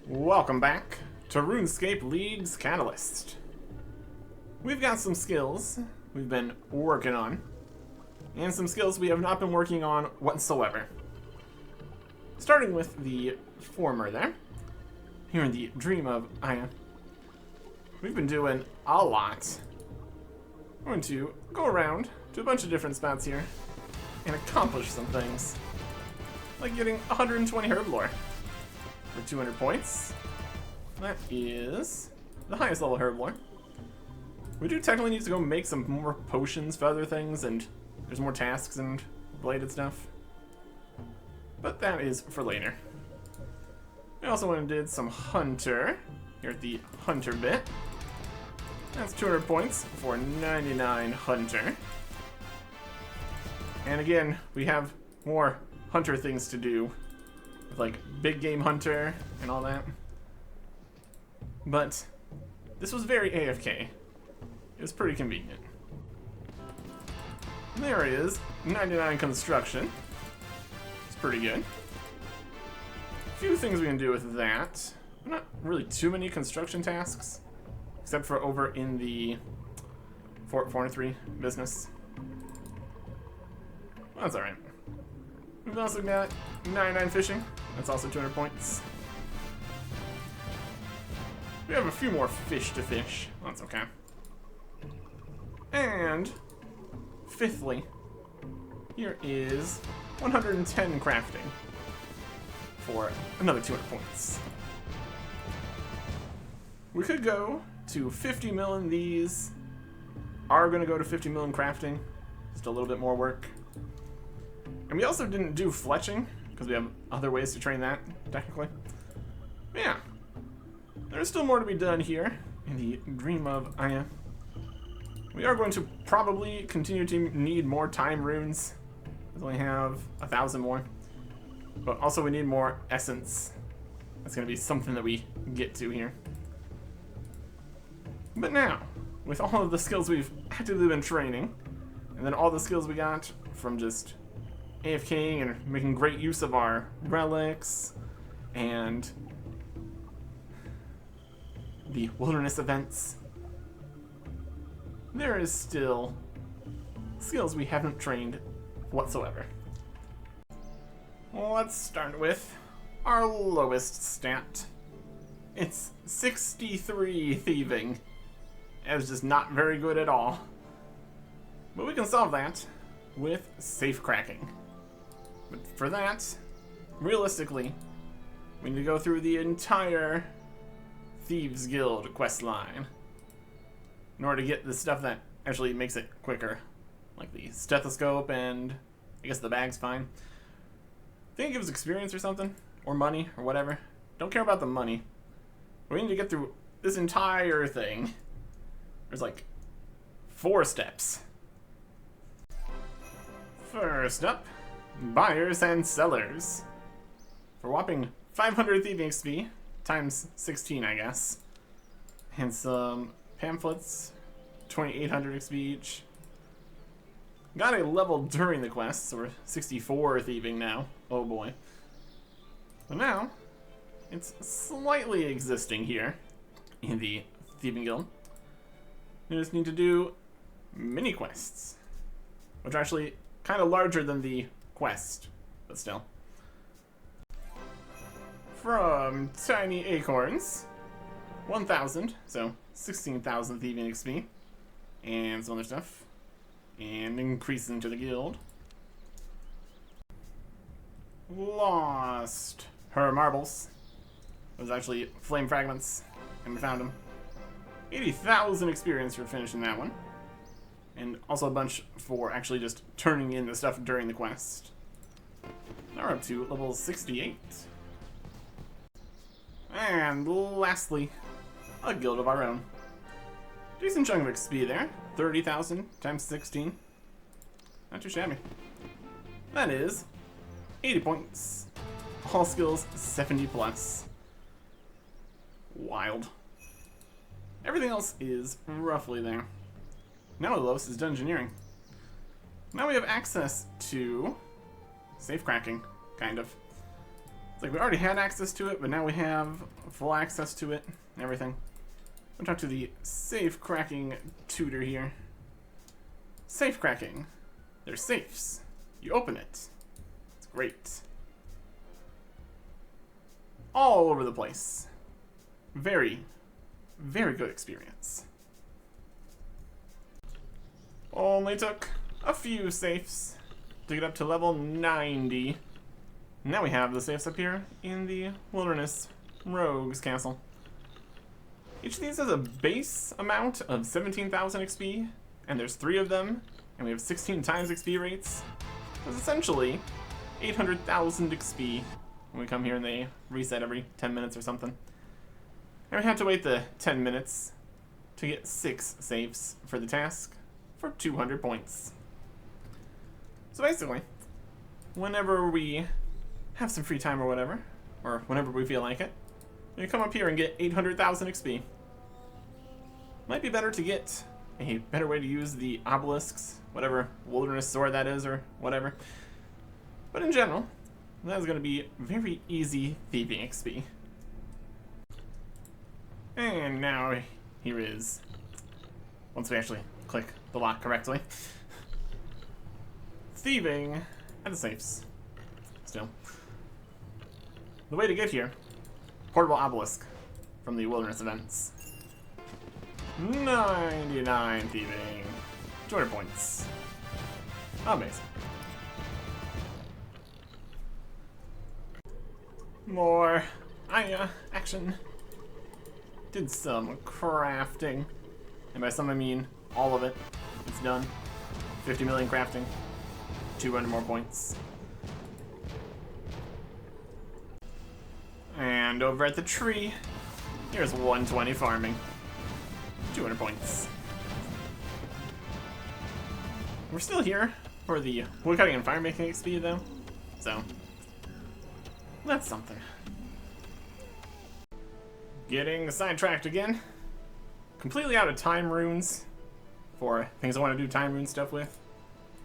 Welcome back to RuneScape League's Catalyst. We've got some skills we've been working on, and some skills we have not been working on whatsoever. Starting with the former there, here in the Dream of Aya, we've been doing a lot. We're going to go around to a bunch of different spots here and accomplish some things, like getting 120 herb lore. For 200 points. That is the highest level herb lore. We do technically need to go make some more potions for other things, and there's more tasks and related stuff. But that is for later. We also went and did some hunter here at the hunter bit. That's 200 points for 99 hunter. And again, we have more hunter things to do, like big game hunter and all that. But this was very AFK. It was pretty convenient. There is 99 construction. It's pretty good. A few things we can do with that. Not really too many construction tasks, except for over in the Fort 403 business. Well, that's alright. We've also got 99 fishing. That's also 200 points. We have a few more fish to fish. That's okay. And fifthly, here is 110 crafting for another 200 points. We could go to 50 million. These are going to go to 50 million crafting. Just a little bit more work. And we also didn't do fletching, because we have other ways to train that, technically. But yeah, there's still more to be done here in the Dream of Aya. We are going to probably continue to need more time runes, because we have 1,000 more. But also we need more essence. That's going to be something that we get to here. But now, with all of the skills we've actively been training, and then all the skills we got from just AFKing and making great use of our relics and the wilderness events, there is still skills we haven't trained whatsoever. Well, let's start with our lowest stat. It's 63 thieving. It was just not very good at all. But we can solve that with safe cracking. But for that, realistically, we need to go through the entire Thieves Guild quest line in order to get the stuff that actually makes it quicker. Like the stethoscope and I guess the bag's fine. I think it gives experience or something, or money, or whatever. Don't care about the money. We need to get through this entire thing. There's like 4 steps. First up, buyers and sellers. For whopping 500 thieving XP, times 16 I guess. And some pamphlets, 2800 XP each. Got a level during the quest, so we're 64 thieving now. Oh boy. But now, it's slightly existing here in the Thieving Guild. You just need to do mini quests, which are actually kind of larger than the quest, but still. From Tiny Acorns, 1,000, so 16,000 thieving XP, and some other stuff, and increase into the guild. Lost her marbles. It was actually flame fragments, and we found them. 80,000 experience for finishing that one. And also a bunch for actually just turning in the stuff during the quest. Now we're up to level 68. And lastly, a guild of our own. Decent chunk of XP there. 30,000 times 16. Not too shabby. That is 80 points. All skills 70 plus. Wild. Everything else is roughly there. Now the lowest is dungeoneering. Now we have access to safe cracking, kind of. It's like we already had access to it, but now we have full access to it and everything. I'll talk to the safe cracking tutor here. Safe cracking. There's safes. You open it. It's great. All over the place. Very, very good experience. Only took a few safes to get up to level 90. Now we have the safes up here in the Wilderness Rogues Castle. Each of these has a base amount of 17,000 XP, and there's 3 of them, and we have 16 times XP rates. So it's essentially 800,000 XP when we come here and they reset every 10 minutes or something. And we have to wait the 10 minutes to get 6 safes for the task for 200 points. So basically, whenever we have some free time or whatever, or whenever we feel like it, you come up here and get 800,000 XP. Might be better to get a better way to use the obelisks, whatever wilderness sword that is or whatever. But in general, that's going to be very easy thieving XP. And now here is, once we actually click the lock correctly, thieving at the safes. Still. The way to get here, portable obelisk from the wilderness events. 99 thieving. 200 points. Amazing. More action. Did some crafting. And by some I mean all of it. It's done. 50 million crafting. 200 more points. And over at the tree, here's 120 farming. 200 points. We're still here for the woodcutting and fire making XP though, so that's something. Getting sidetracked again. Completely out of time runes for things I want to do time rune stuff with.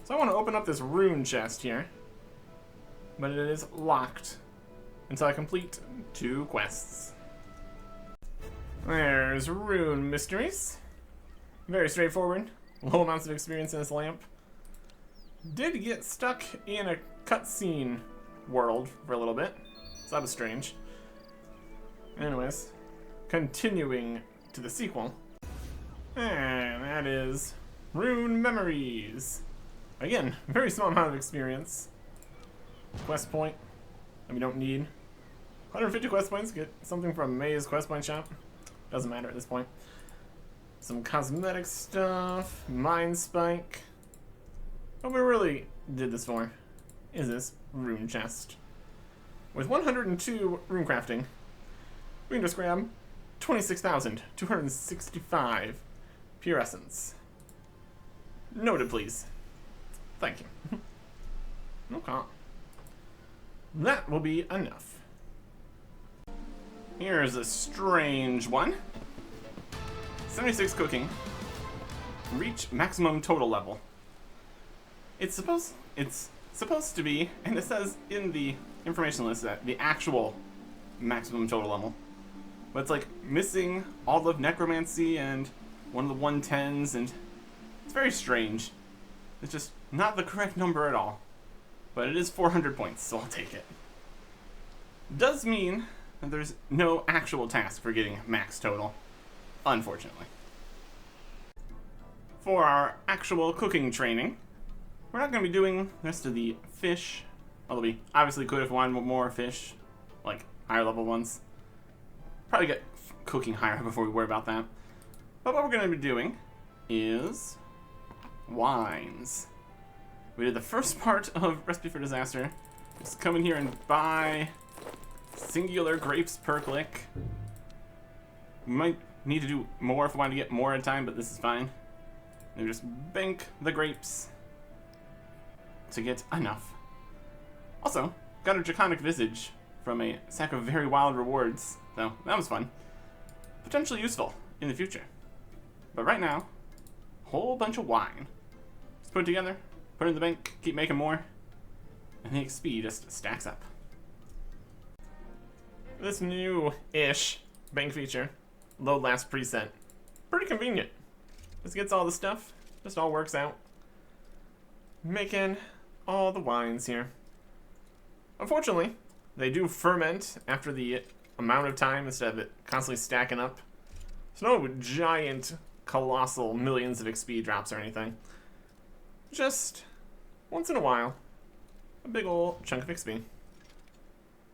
So I want to open up this rune chest here, but it is locked until I complete 2 quests. There's Rune Mysteries. Very straightforward. Low amounts of experience in this lamp. Did get stuck in a cutscene world for a little bit, so that was strange. Anyways, continuing to the sequel. And that is Rune Memories. Again, very small amount of experience. Quest point that we don't need. 150 quest points, get something from May's quest point shop. Doesn't matter at this point. Some cosmetic stuff, Mind Spike. What we really did this for is this rune chest. With 102 rune crafting, we can just grab 26,265 pure essence. Noted, please. Thank you. Okay. That will be enough. Here's a strange one. 76 cooking. Reach maximum total level. It's supposed to be, and it says in the information list that the actual maximum total level. But it's like missing all of necromancy and one of the 110s, and it's very strange. It's just not the correct number at all. But it is 400 points, so I'll take it. Does mean that there's no actual task for getting max total, unfortunately. For our actual cooking training, we're not going to be doing the rest of the fish, although we obviously could if we wanted more fish, like higher level ones. Probably get cooking higher before we worry about that. But what we're going to be doing is wines. We did the first part of Recipe for Disaster. Just come in here and buy singular grapes per click. We might need to do more if we want to get more at a time, but this is fine. And just bank the grapes to get enough. Also, got a Draconic Visage from a sack of very wild rewards, so that was fun. Potentially useful in the future. But right now, whole bunch of wine. Just put it together, put it in the bank, keep making more, and the XP just stacks up. this new-ish bank feature. Load last preset. Pretty convenient. Just gets all the stuff. Just all works out. Making all the wines here. Unfortunately, they do ferment after the amount of time instead of it constantly stacking up. So no giant, colossal millions of XP drops or anything. Just once in a while, a big old chunk of XP.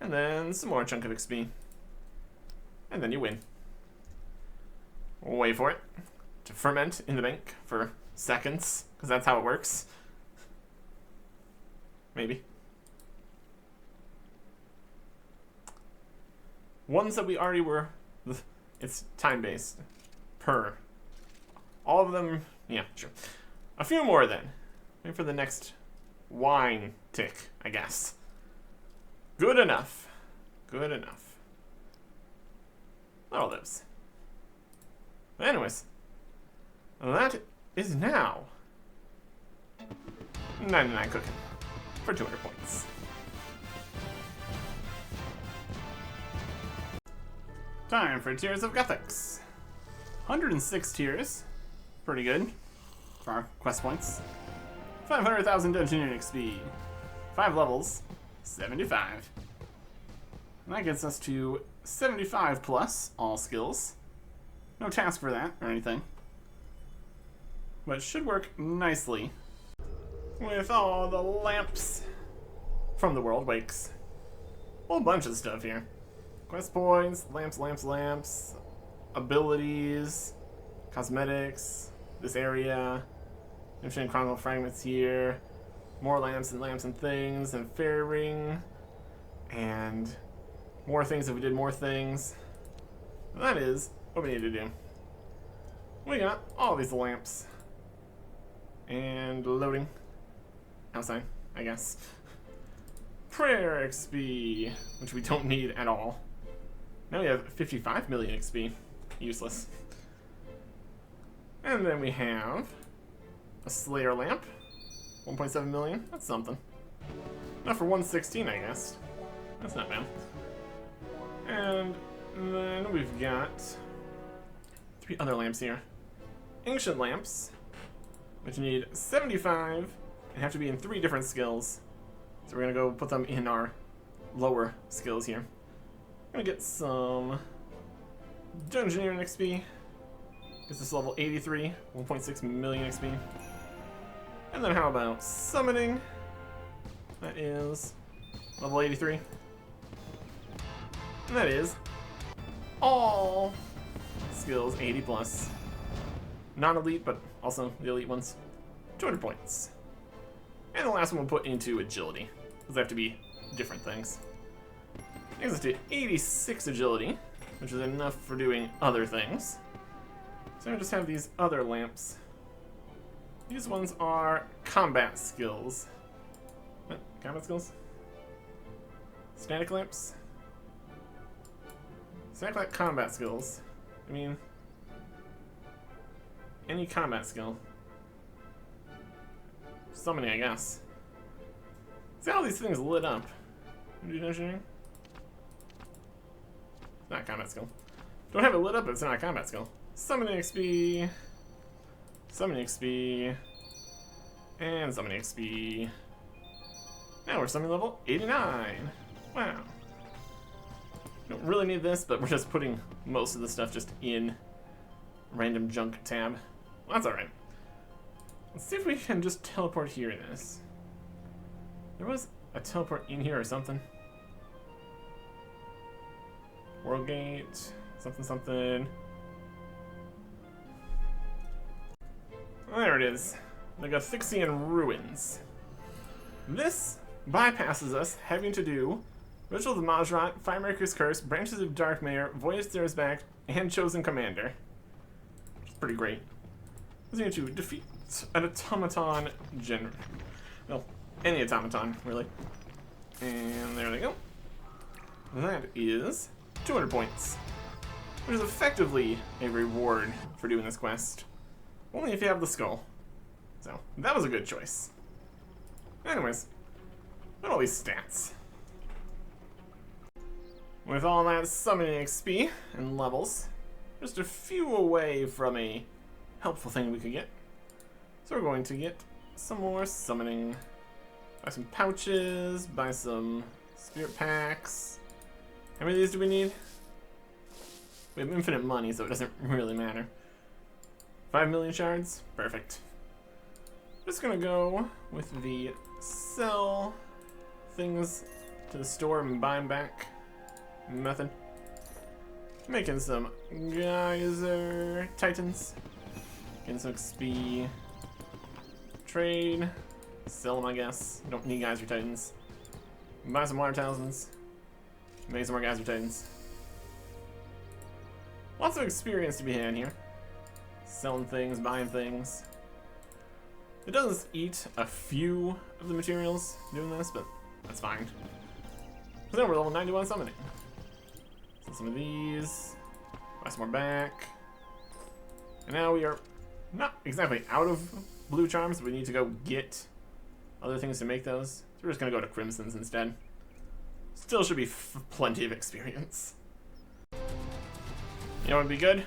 And then some more chunk of XP. And then you win. Wait for it to ferment in the bank for seconds, because that's how it works. Maybe. Ones that we already were, it's time-based. Per. All of them, yeah, sure. A few more then. Wait for the next wine tick, I guess. Good enough. Good enough. That all lives. But anyways, that is now 99 cooking for 200 points. Time for tiers of Jagex. 106 tiers. Pretty good for our quest points. 500,000 Dungeoneering XP. 5 levels. 75. And that gets us to 75 plus all skills. No task for that or anything. But it should work nicely with all the lamps from the World Wakes. A whole bunch of stuff here. Quest points, lamps, abilities, cosmetics, this area, Ancient Chronicle fragments here, more lamps and things, and fairy ring, and more things if we did more things. And that is what we need to do. We got all these lamps. And loading. Outside, I guess. Prayer XP, which we don't need at all. Now we have 55 million XP. Useless. And then we have a Slayer lamp. 1.7 million. That's something. Not for 116, I guess. That's not bad. And then we've got 3 other lamps here. Ancient lamps, which need 75 and have to be in 3 different skills. So we're gonna go put them in our lower skills here. Gonna get some Dungeoneering XP. Gets this level 83, 1.6 million XP. And then how about summoning? That is level 83. And that is all skills 80 plus. Non-elite, but also the elite ones. 200 points. And the last one we'll put into agility, because they have to be different things. Takes us to 86 agility, which is enough for doing other things. So I just have these other lamps. These ones are combat skills. What? Combat skills? Static lamps? Static lamp combat skills. I mean, any combat skill. Summoning, I guess. See how these things lit up? Do dungeoneering? It's not a combat skill. Don't have it lit up, but it's not a combat skill. Summoning XP. Summoning XP. And summoning XP. Now we're summoning level 89. Wow. Don't really need this, but we're just putting most of the stuff just in random junk tab. Well, that's alright. Let's see if we can just teleport here in this. There was a teleport in here or something. World Gate, something. There it is. The Gathixian Ruins. This bypasses us having to do Ritual of the Majrat, Firemaker's Curse, Branches of Darkmare, Voyage Stairs Back, and Chosen Commander. Which is pretty great. We're going to defeat an automaton general. Well, any automaton, really. And there they go. That is 200 points. Which is effectively a reward for doing this quest. Only if you have the skull. So, that was a good choice. Anyways, look at all these stats. With all that summoning XP and levels, just a few away from a helpful thing we could get. So we're going to get some more summoning. Buy some pouches, buy some spirit packs. How many of these do we need? We have infinite money, so it doesn't really matter. 5 million shards? Perfect. Just gonna go with the sell things to the store and buy them back method. Making some geyser titans. Getting some XP. Trade. Sell them, I guess. Don't need geyser titans. Buy some water talismans. Make some more geyser titans. Lots of experience to be had here. Selling things, buying things. It does eat a few of the materials doing this, but that's fine. So then we're level 91 summoning. So some of these. Buy some more back. And now we are not exactly out of blue charms, but we need to go get other things to make those. So we're just going to go to crimsons instead. Still should be plenty of experience. You know what would be good?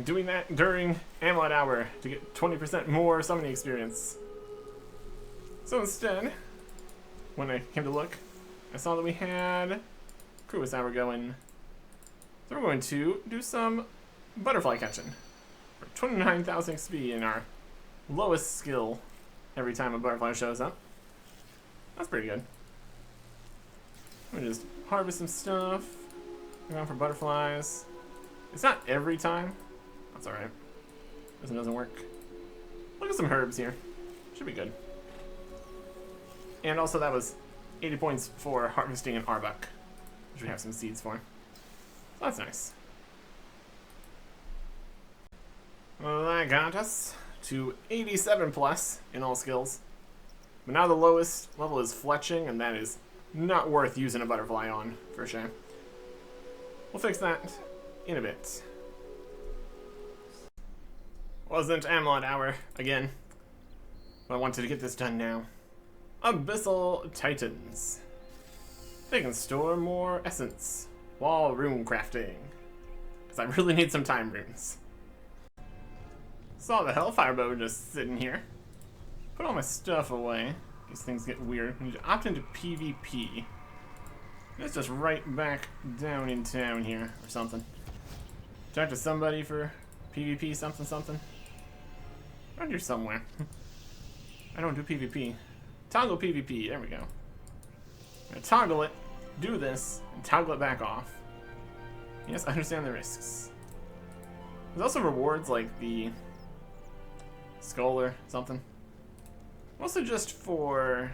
Doing that during Amulet Hour to get 20% more summoning experience. So instead, when I came to look, I saw that we had Cruise Hour going. So we're going to do some butterfly catching for 29,000 XP in our lowest skill every time a butterfly shows up. That's pretty good. We just harvest some stuff. Go on for butterflies. It's not every time. That's alright. This one doesn't work. Look at some herbs here. Should be good. And also that was 80 points for harvesting an Arbok, which we have some seeds for. So that's nice. Well, that got us to 87 plus in all skills. But now the lowest level is fletching, and that is not worth using a butterfly on, for sure. We'll fix that in a bit. Wasn't Amulet Hour again, but I wanted to get this done now. Abyssal Titans. They can store more essence while rune crafting, because I really need some time runes. Saw the Hellfire Bow just sitting here. Put all my stuff away. These things get weird. I need to opt into PvP. It's just right back down in town here, or something. Talk to somebody for PvP something something. Around here somewhere. I don't do PvP. Toggle PvP, there we go. I'm gonna toggle it, do this, and toggle it back off. Yes, I understand the risks. There's also rewards like the skull or something. Mostly just for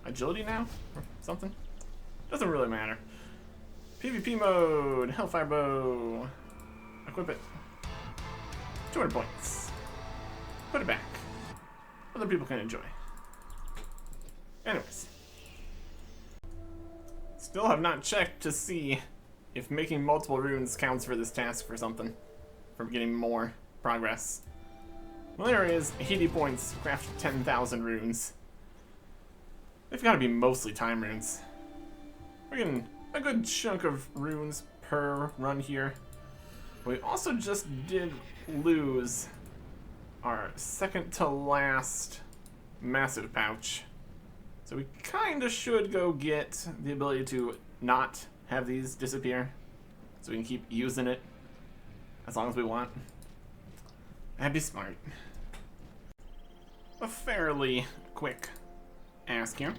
agility now, or something. Doesn't really matter. PvP mode, Hellfire Bow. Equip it. 200 points. Put it back. Other people can enjoy. Anyways. Still have not checked to see if making multiple runes counts for this task for something. For getting more progress. Well, there is 80 points, craft 10,000 runes. They've got to be mostly time runes. We're getting a good chunk of runes per run here. We also just did lose our second to last massive pouch. So we kind of should go get the ability to not have these disappear. So we can keep using it as long as we want. That'd be smart. A fairly quick ask here.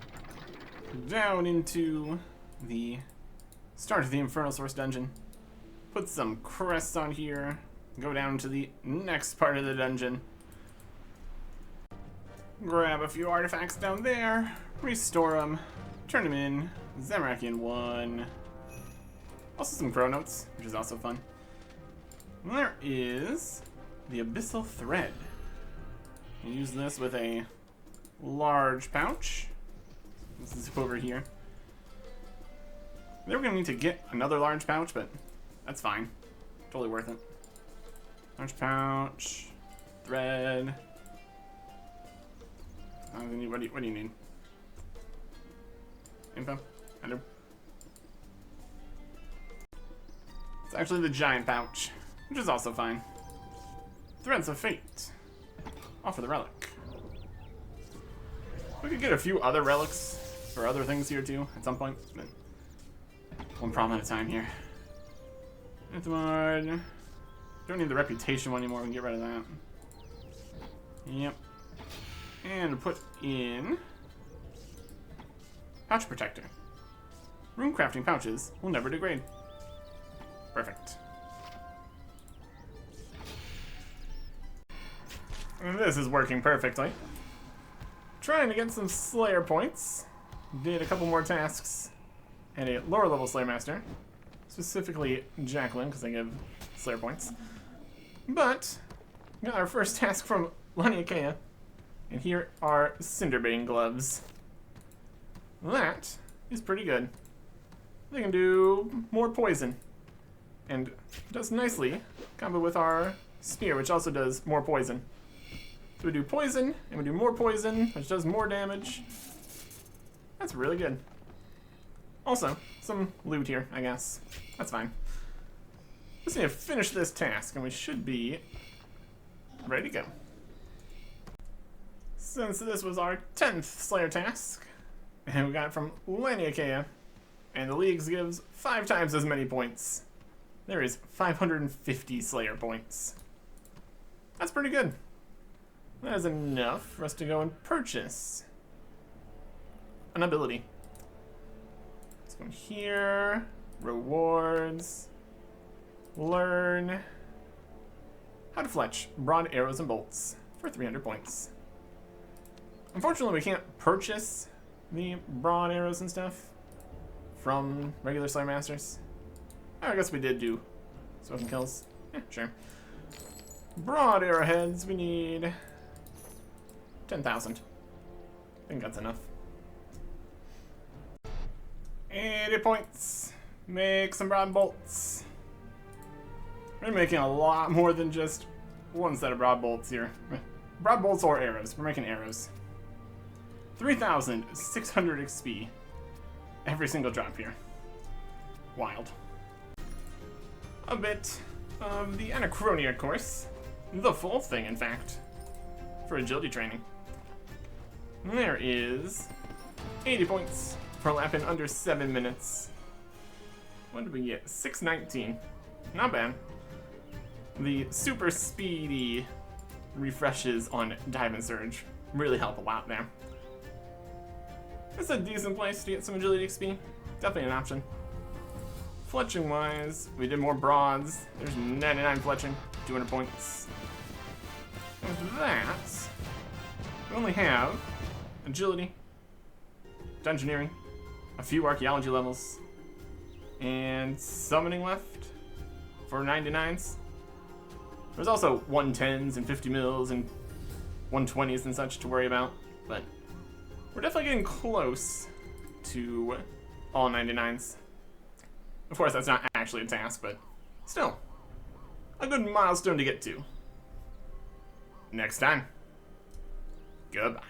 Down into the start of the Infernal Source dungeon. Put some crests on here. Go down to the next part of the dungeon. Grab a few artifacts down there. Restore them. Turn them in. Zamorakian 1. Also some crow notes, which is also fun. And there is the Abyssal Thread. You use this with a large pouch. Let's zip over here. They were going to need to get another large pouch, but that's fine. Totally worth it. Large pouch. Thread. What do you need? info. Hello. It's actually the giant pouch, which is also fine. Threads of Fate. Offer the relic. We could get a few other relics or other things here too at some point, but one problem at a time here. Don't need the reputation one anymore. We can get rid of that. Yep. And put in pouch protector. Rune crafting pouches will never degrade. Perfect. And this is working perfectly. Trying to get some Slayer points. Did a couple more tasks and a lower level Slayer Master. Specifically Jacqueline, because I give Slayer points. But we got our first task from Laniakea. And here are Cinderbane gloves. That is pretty good. They can do more poison. And does nicely combo with our spear, which also does more poison. So we do poison, and we do more poison, which does more damage. That's really good. Also, some loot here, I guess. That's fine. Just need to finish this task, and we should be ready to go. Since this was our 10th Slayer task, and we got it from Laniakea, and the Leagues gives 5 times as many points. There is 550 Slayer points. That's pretty good. That is enough for us to go and purchase an ability. Let's go here, rewards, learn how to fletch broad arrows and bolts for 300 points. Unfortunately, we can't purchase the broad arrows and stuff from regular Slayer Masters. Oh, I guess we did do smoking kills. Yeah, sure. Broad arrowheads, we need 10,000. I think that's enough. 80 points. Make some broad bolts. We're making a lot more than just one set of broad bolts here. Broad bolts or arrows. We're making arrows. 3,600 XP. Every single drop here. Wild. A bit of the Anachronia course. The full thing, in fact. For agility training. There is 80 points per lap in under 7 minutes. What did we get? 619. Not bad. The super speedy refreshes on Dive and Surge really help a lot there. It's a decent place to get some agility XP. Definitely an option. Fletching wise, we did more broads. There's 99 fletching, 200 points. With that, we only have agility, dungeoneering, a few archaeology levels, and summoning left for 99s. There's also 110s and 50 mils and 120s and such to worry about, but we're definitely getting close to all 99s. Of course, that's not actually a task, but still, a good milestone to get to. Next time, goodbye.